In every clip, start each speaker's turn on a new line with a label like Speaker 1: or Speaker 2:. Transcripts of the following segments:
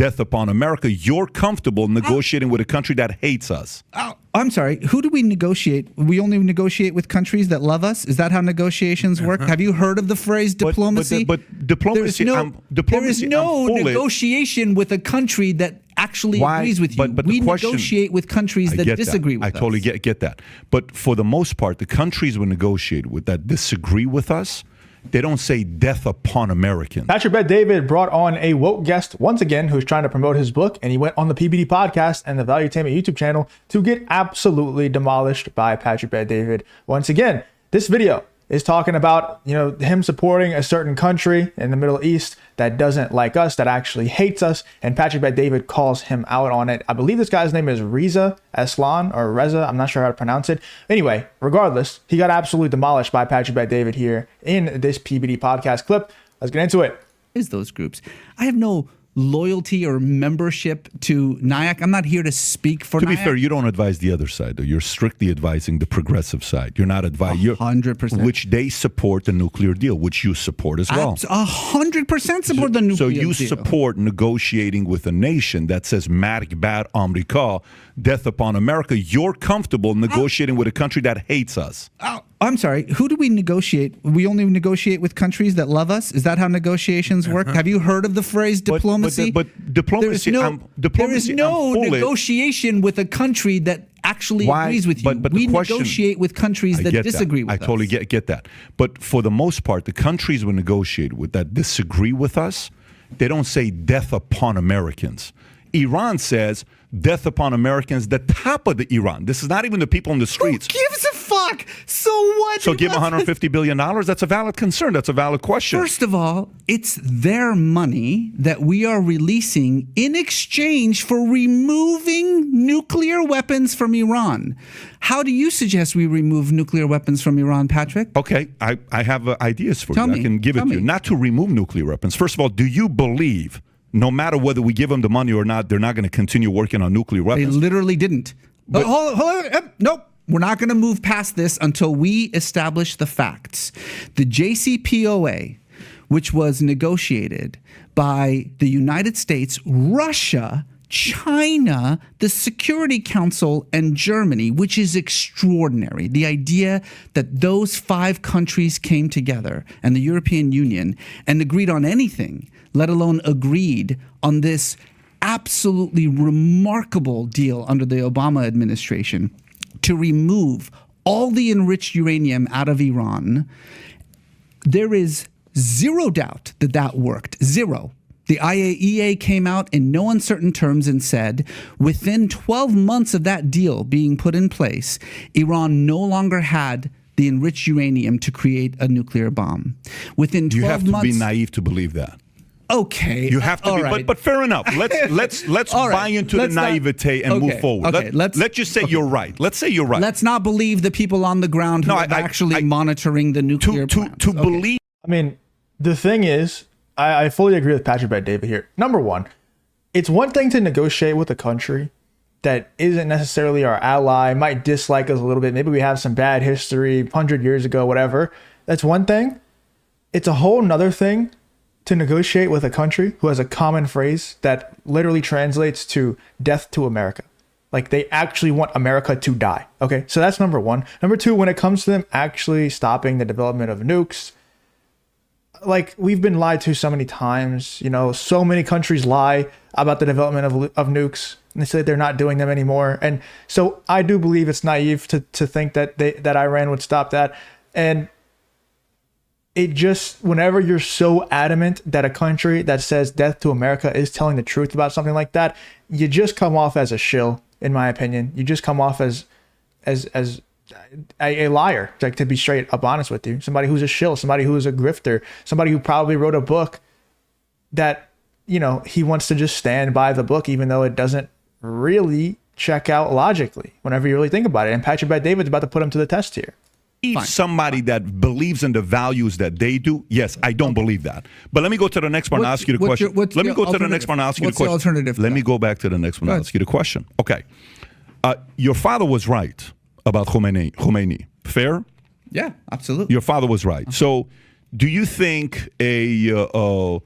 Speaker 1: death upon America, you're comfortable negotiating with a country that hates us.
Speaker 2: I'm sorry. Who do we negotiate? We only negotiate with countries that love us? Is that how negotiations work? Have you heard of the phrase diplomacy?
Speaker 1: But diplomacy,
Speaker 2: there is no negotiation with a country that actually agrees with you.
Speaker 1: But
Speaker 2: we negotiate with countries that disagree with us.
Speaker 1: I totally get that. But for the most part, the countries we negotiate with that disagree with us, they don't say death upon Americans.
Speaker 3: Patrick Bet David brought on a woke guest once again who's trying to promote his book, and he went on the PBD podcast and the Valuetainment YouTube channel to get absolutely demolished by Patrick Bet David. Once again, this video is talking about, him supporting a certain country in the Middle East that doesn't like us, that actually hates us, and Patrick Bet David calls him out on it. I believe this guy's name is Reza Aslan or Reza. I'm not sure how to pronounce it. Anyway, regardless, he got absolutely demolished by Patrick Bet David here in this PBD podcast clip. Let's get into it.
Speaker 2: Is those groups? I have no loyalty or membership to NIAC. I'm not here to speak for NIAC.
Speaker 1: To be fair, you don't advise the other side, though. You're strictly advising the progressive side. You're not advising
Speaker 2: 100%,
Speaker 1: which they support the nuclear deal, which you support as well.
Speaker 2: 100% support the nuclear deal.
Speaker 1: So you support negotiating with a nation that says "Mark Bad America," death upon America. You're comfortable negotiating with a country that hates us.
Speaker 2: I'm sorry. Who do we negotiate? We only negotiate with countries that love us? Is that how negotiations work? Have you heard of the phrase diplomacy?
Speaker 1: But diplomacy,
Speaker 2: there is no negotiation with a country that actually agrees with you. We negotiate with countries that disagree with us.
Speaker 1: I totally get that. But for the most part, the countries we negotiate with that disagree with us, they don't say death upon Americans. Iran says death upon Americans, the top of the Iran. This is not even the people in the streets.
Speaker 2: Who gives a fuck? So what?
Speaker 1: So give $150 billion? That's a valid concern. That's a valid question.
Speaker 2: First of all, it's their money that we are releasing in exchange for removing nuclear weapons from Iran. How do you suggest we remove nuclear weapons from Iran, Patrick?
Speaker 1: Okay, I have ideas for you. I can give it to you. Not to remove nuclear weapons. First of all, do you believe no matter whether we give them the money or not, they're not going to continue working on nuclear weapons?
Speaker 2: They literally didn't. But hold on. Nope. We're not going to move past this until we establish the facts. The JCPOA, which was negotiated by the United States, Russia, China, the Security Council, and Germany, which is extraordinary. The idea that those 5 countries came together and the European Union and agreed on anything, let alone agreed on this absolutely remarkable deal under the Obama administration to remove all the enriched uranium out of Iran. There is zero doubt that that worked. Zero. The IAEA came out in no uncertain terms and said, within 12 months of that deal being put in place, Iran no longer had the enriched uranium to create a nuclear bomb. Within 12 months...
Speaker 1: You have to be naive to believe that.
Speaker 2: Okay.
Speaker 1: You have to be,
Speaker 2: right.
Speaker 1: but fair enough. Let's buy into the naivete and move forward.
Speaker 2: Okay,
Speaker 1: let's just say you're right. Let's say you're right.
Speaker 2: Let's not believe the people on the ground who are actually monitoring the nuclear plants.
Speaker 1: To believe...
Speaker 3: I mean, the thing is, I fully agree with Patrick Bet David here. Number one, it's one thing to negotiate with a country that isn't necessarily our ally, might dislike us a little bit. Maybe we have some bad history 100 years ago, whatever. That's one thing. It's a whole nother thing to negotiate with a country who has a common phrase that literally translates to death to America. Like they actually want America to die. Okay, so that's number one. Number two, when it comes to them actually stopping the development of nukes, like we've been lied to so many times, so many countries lie about the development of nukes and they say they're not doing them anymore. And so I do believe it's naive to think that that Iran would stop that. And it just, whenever you're so adamant that a country that says death to America is telling the truth about something like that, you just come off as a shill, in my opinion. You just come off as a liar, like, to be straight up honest with you. Somebody who's a shill, somebody who is a grifter, somebody who probably wrote a book that, he wants to just stand by the book, even though it doesn't really check out logically whenever you really think about it. And Patrick Bet David's about to put him to the test here.
Speaker 1: Somebody that believes in the values that they do, yes, I don't believe that. But let me go to the next one and ask you the question. Let me go to the next one and ask you the question.
Speaker 2: What's the alternative?
Speaker 1: Let me go back to the next one and ask you the question. Okay. Your father was right about Khomeini. Fair?
Speaker 2: Yeah, absolutely.
Speaker 1: Your father was right. So do you think a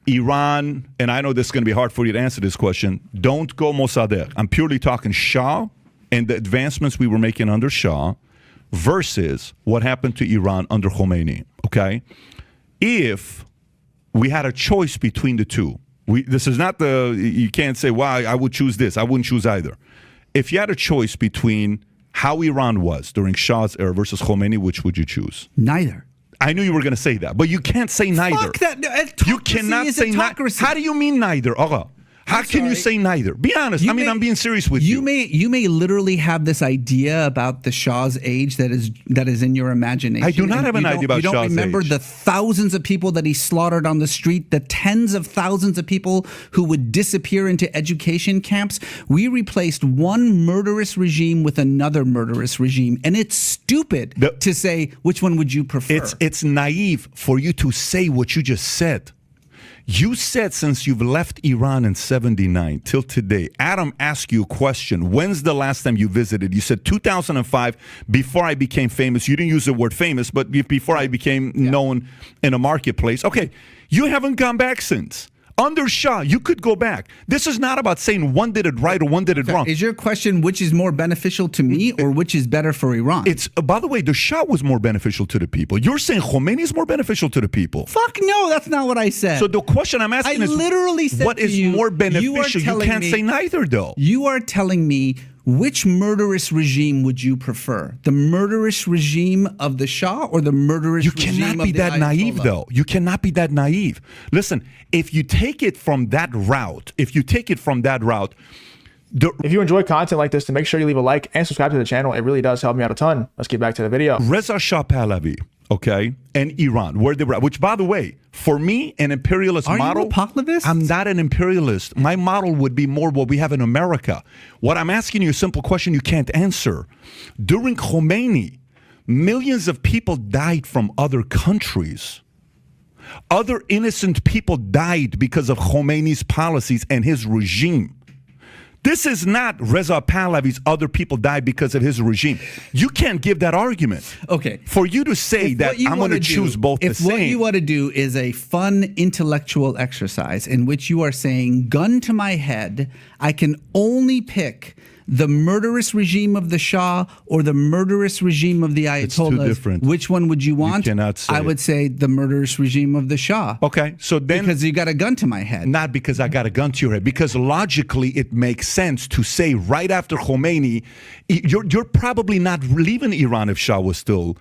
Speaker 1: Iran, and I know this is going to be hard for you to answer this question, don't go Mossadegh. I'm purely talking Shah and the advancements we were making under Shah versus what happened to Iran under Khomeini, okay? If we had a choice between the two, this is not you can't say, well, I would choose this. I wouldn't choose either. If you had a choice between how Iran was during Shah's era versus Khomeini, which would you choose?
Speaker 2: Neither.
Speaker 1: I knew you were going to say that, but you can't say neither.
Speaker 2: Fuck that.
Speaker 1: You cannot say neither. How do you mean neither? How can you say neither? Be honest. I'm being serious with you.
Speaker 2: You may literally have this idea about the Shah's age that is in your imagination.
Speaker 1: I do not have an idea about Shah's age.
Speaker 2: You don't remember the thousands of people that he slaughtered on the street, the tens of thousands of people who would disappear into education camps. We replaced one murderous regime with another murderous regime, and it's stupid to say which one would you prefer.
Speaker 1: It's naive for you to say what you just said. You said since you've left Iran in 79 till today, Adam asked you a question. When's the last time you visited? You said 2005, before I became famous. You didn't use the word famous, but before I became known in a marketplace. Okay, you haven't gone back since. Under Shah, you could go back. This is not about saying one did it right or one did it wrong.
Speaker 2: Is your question which is more beneficial to me or which is better for Iran?
Speaker 1: It's by the way, the Shah was more beneficial to the people. You're saying Khomeini is more beneficial to the people.
Speaker 2: Fuck no, that's not what I said.
Speaker 1: So the question I'm asking is,
Speaker 2: literally said
Speaker 1: what is more beneficial? You can't say neither, though.
Speaker 2: You are telling me which murderous regime would you prefer? The murderous regime of the Shah or the murderous regime of the Ayatollah?
Speaker 1: You cannot be that naive, though. You cannot be that naive. Listen, if you take it from that route, if you
Speaker 3: enjoy content like this, to make sure you leave a like and subscribe to the channel. It really does help me out a ton. Let's get back to the video.
Speaker 1: Reza Shah Pahlavi, okay, and Iran, where they were, which, by the way, for me, an imperialist model.
Speaker 2: Are you a Pahlavist?
Speaker 1: I'm not an imperialist. My model would be more what we have in America. What I'm asking you, a simple question you can't answer. During Khomeini, millions of people died from other countries. Other innocent people died because of Khomeini's policies and his regime. This is not Reza Pahlavi's other people died because of his regime. You can't give that argument.
Speaker 2: Okay.
Speaker 1: For you to say that I'm going to choose both the same.
Speaker 2: If what you want to do is a fun intellectual exercise in which you are saying, gun to my head, I can only pick the murderous regime of the Shah or the murderous regime of the Ayatollahs.
Speaker 1: It's too different.
Speaker 2: Which one would you want?
Speaker 1: You cannot say
Speaker 2: I would say the murderous regime of the Shah.
Speaker 1: Okay, so then...
Speaker 2: Because you got a gun to my head.
Speaker 1: Not because I got a gun to your head. Because logically, it makes sense to say right after Khomeini, you're probably not leaving Iran if Shah was still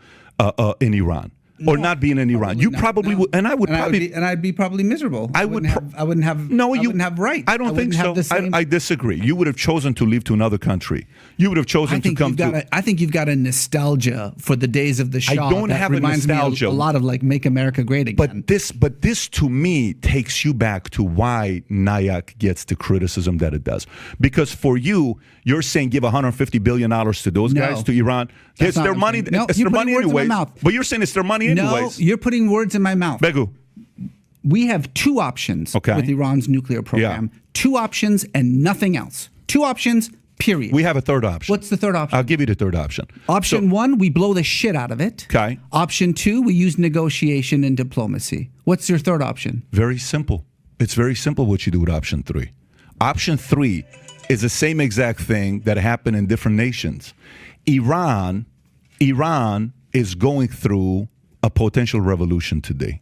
Speaker 1: in Iran. Or not being in Iran, you probably would, and I would probably,
Speaker 2: and I'd be probably miserable.
Speaker 1: I wouldn't have
Speaker 2: rights.
Speaker 1: I don't think so. I disagree. You would have chosen to leave to another country. You would have chosen to come to.
Speaker 2: I think you've got a nostalgia for the days of the Shah.
Speaker 1: I don't have a nostalgia.
Speaker 2: Me a lot of like Make America Great Again.
Speaker 1: But this to me takes you back to why Nayak gets the criticism that it does. Because for you, you're saying give $150 billion to those guys, to Iran. It's their money.
Speaker 2: No,
Speaker 1: it's their money anyway. But you're saying it's their money anyways.
Speaker 2: No, you're putting words in my mouth.
Speaker 1: Begu.
Speaker 2: We have two options with Iran's nuclear program.
Speaker 1: Yeah.
Speaker 2: Two options and nothing else. Two options, period.
Speaker 1: We have a third option.
Speaker 2: What's the third option?
Speaker 1: I'll give you the third option.
Speaker 2: Option one, we blow the shit out of it.
Speaker 1: Okay.
Speaker 2: Option two, we use negotiation and diplomacy. What's your third option?
Speaker 1: Very simple. It's very simple what you do with option three. Option three is the same exact thing that happened in different nations. Iran is going through a potential revolution today.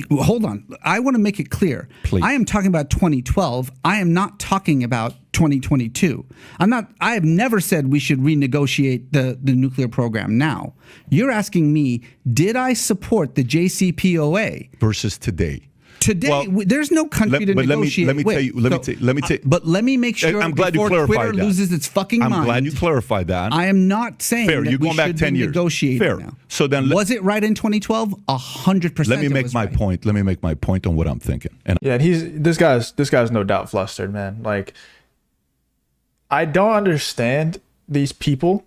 Speaker 2: Well, hold on. I want to make it clear.
Speaker 1: Please.
Speaker 2: I am talking about 2012. I am not talking about 2022. I have never said we should renegotiate the nuclear program now. You're asking me, did I support the JCPOA
Speaker 1: versus today?
Speaker 2: Today, there's no country to negotiate.
Speaker 1: Let me tell you.
Speaker 2: But let me make sure.
Speaker 1: I'm glad you clarified
Speaker 2: Twitter
Speaker 1: that.
Speaker 2: loses its fucking mind.
Speaker 1: I'm glad you clarified that.
Speaker 2: I am not saying
Speaker 1: fair.
Speaker 2: that
Speaker 1: You're going back 10 years.
Speaker 2: Fair.
Speaker 1: Now. So then,
Speaker 2: was it right in 2012? 100%.
Speaker 1: Let me make my point. Let me make my point on what I'm thinking. And
Speaker 3: yeah, this guy's no doubt flustered, man. Like, I don't understand these people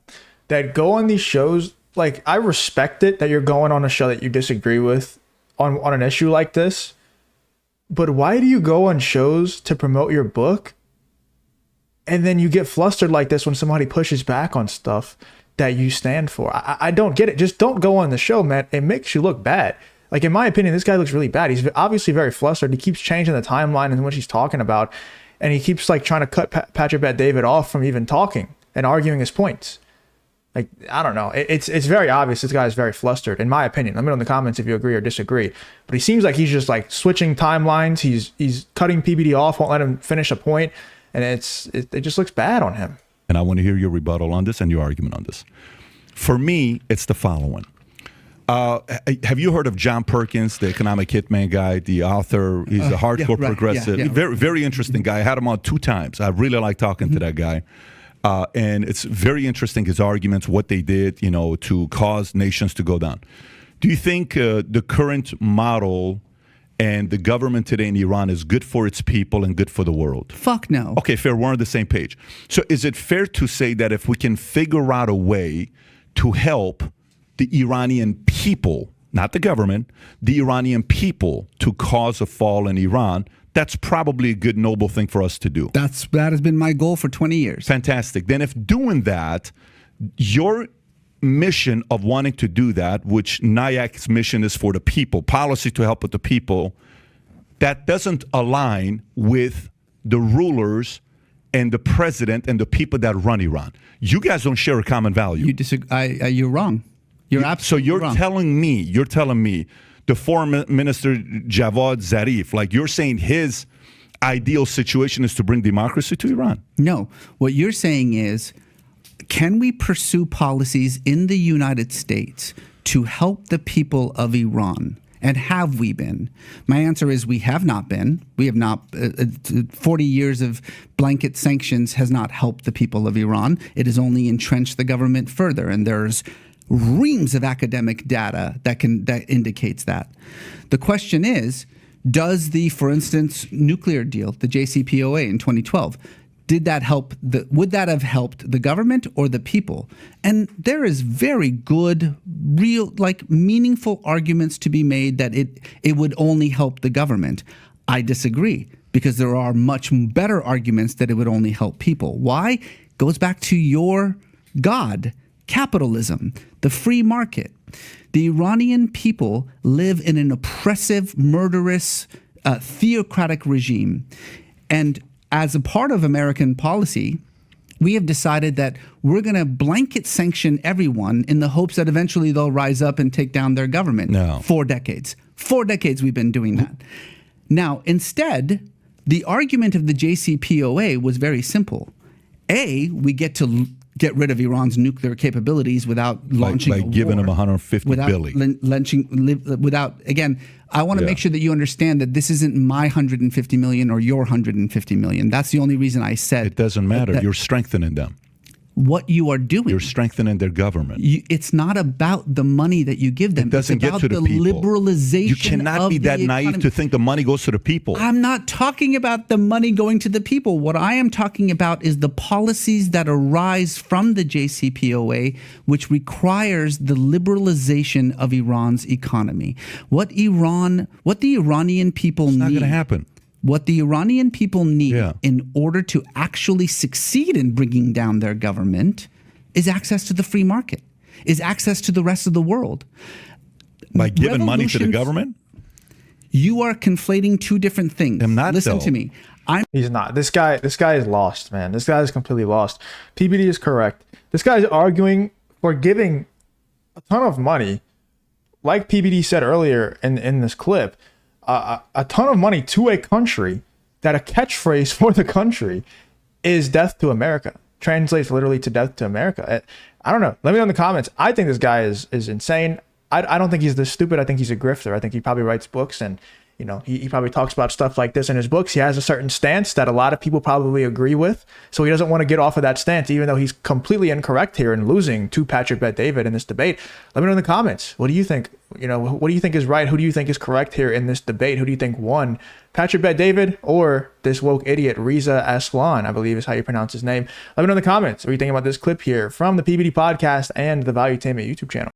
Speaker 3: that go on these shows. Like, I respect it that you're going on a show that you disagree with on an issue like this. But why do you go on shows to promote your book and then you get flustered like this when somebody pushes back on stuff that you stand for? I don't get it. Just don't go on the show, man. It makes you look bad. Like, in my opinion, this guy looks really bad. He's obviously very flustered. He keeps changing the timeline and what he's talking about. And he keeps like trying to cut Patrick Bet-David off from even talking and arguing his points. Like, I don't know. It's very obvious this guy is very flustered, in my opinion. Let me know in the comments if you agree or disagree. But he seems like he's just like switching timelines. He's cutting PBD off, won't let him finish a point. And it just looks bad on him.
Speaker 1: And I want to hear your rebuttal on this and your argument on this. For me, it's the following. Have you heard of John Perkins, the economic hitman guy, the author? He's a hardcore progressive. Very, very interesting guy. I had him on 2 times. I really like talking to that guy. And it's very interesting, his arguments, what they did, to cause nations to go down. Do you think the current model and the government today in Iran is good for its people and good for the world?
Speaker 2: Fuck no.
Speaker 1: Okay, fair. We're on the same page. So is it fair to say that if we can figure out a way to help the Iranian people, not the government, the Iranian people to cause a fall in Iran, that's probably a good, noble thing for us to do?
Speaker 2: That has been my goal for 20 years.
Speaker 1: Fantastic. Then if doing that, your mission of wanting to do that, which NIAC's mission is for the people, policy to help with the people, that doesn't align with the rulers and the president and the people that run Iran. You guys don't share a common value.
Speaker 2: You disagree. You're wrong. You're absolutely
Speaker 1: wrong. So you're telling me the foreign minister Javad Zarif, like you're saying his ideal situation is to bring democracy to Iran?
Speaker 2: No. What you're saying is, can we pursue policies in the United States to help the people of Iran? And have we been? My answer is we have not been. We have not. 40 years of blanket sanctions has not helped the people of Iran. It has only entrenched the government further. And there's reams of academic data that indicates that. The question is, does the, for instance, nuclear deal, the JCPOA in 2012, would that have helped the government or the people? And there is very good, real, like meaningful arguments to be made that it would only help the government. I disagree, because there are much better arguments that it would only help people. Why? Goes back to your God, capitalism, the free market. The Iranian people live in an oppressive, murderous, theocratic regime. And as a part of American policy, we have decided that we're going to blanket sanction everyone in the hopes that eventually they'll rise up and take down their government.
Speaker 1: No.
Speaker 2: 4 decades. 4 decades we've been doing that. Now, instead, the argument of the JCPOA was very simple. A, we get to get rid of Iran's nuclear capabilities without launching a war.
Speaker 1: Giving them $150 billion.
Speaker 2: Without, again, I want to make sure that you understand that this isn't my 150 million or your 150 million. That's the only reason I said.
Speaker 1: It doesn't matter. You're strengthening them.
Speaker 2: What you are doing.
Speaker 1: You're strengthening their government.
Speaker 2: It's not about the money that you give them.
Speaker 1: It doesn't
Speaker 2: get
Speaker 1: to the people.
Speaker 2: Liberalization.
Speaker 1: You cannot be that naive to think the money goes to the people.
Speaker 2: I'm not talking about the money going to the people. What I am talking about is the policies that arise from the JCPOA, which requires the liberalization of Iran's economy. What the Iranian people need.
Speaker 1: It's not going to happen.
Speaker 2: What the Iranian people need in order to actually succeed in bringing down their government is access to the free market, is access to the rest of the world.
Speaker 1: By giving money to the government?
Speaker 2: You are conflating 2 different things.
Speaker 1: I'm not.
Speaker 2: Listen to me.
Speaker 3: He's not. This guy is lost, man. This guy is completely lost. PBD is correct. This guy is arguing for giving a ton of money, like PBD said earlier in this clip, a ton of money to a country that a catchphrase for the country is death to America. Translates literally to death to America. I don't know. Let me know in the comments. I think this guy is insane. I don't think he's this stupid. I think he's a grifter. I think he probably writes books and he probably talks about stuff like this in his books. He has a certain stance that a lot of people probably agree with. So he doesn't want to get off of that stance, even though he's completely incorrect here and losing to Patrick Bet-David in this debate. Let me know in the comments. What do you think? What do you think is right? Who do you think is correct here in this debate? Who do you think won? Patrick Bet-David or this woke idiot, Reza Aslan, I believe is how you pronounce his name. Let me know in the comments what you think about this clip here from the PBD podcast and the Valuetainment YouTube channel.